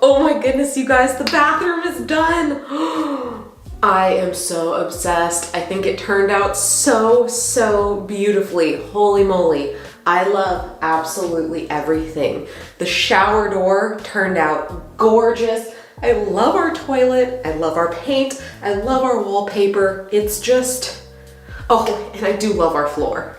Oh my goodness, you guys, the bathroom is done. I am so obsessed. I think it turned out so beautifully. Holy moly. I love absolutely everything. The shower door turned out gorgeous. I love our toilet. I love our paint. I love our wallpaper. It's just, oh, and I do love our floor.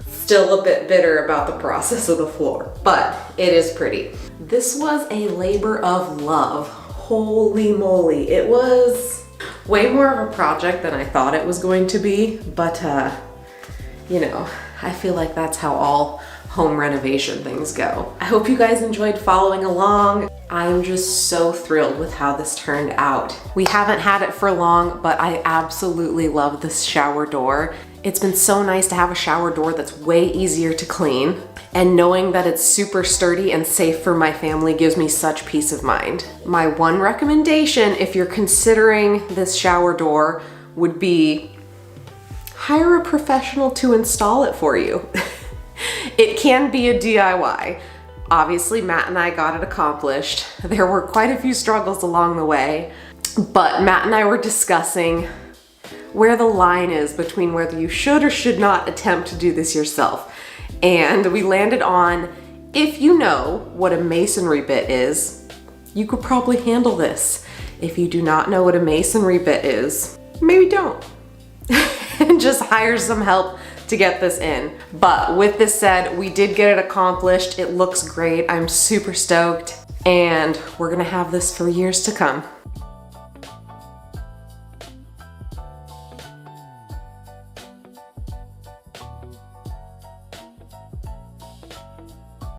Still a bit bitter about the process of the floor, but it is pretty. This was a labor of love. Holy moly. It was way more of a project than I thought it was going to be, but you know, I feel like that's how all home renovation things go. I hope you guys enjoyed following along. I'm just so thrilled with how this turned out. We haven't had it for long, but I absolutely love this shower door. It's been so nice to have a shower door that's way easier to clean, and knowing that it's super sturdy and safe for my family gives me such peace of mind. My one recommendation, if you're considering this shower door, would be hire a professional to install it for you. It can be a DIY. Obviously, Matt and I got it accomplished. There were quite a few struggles along the way, but Matt and I were discussing where the line is between whether you should or should not attempt to do this yourself. And we landed on, if you know what a masonry bit is, you could probably handle this. If you do not know what a masonry bit is, maybe don't. And just hire some help to get this in. But with this said, we did get it accomplished. It looks great. I'm super stoked, and we're gonna have this for years to come.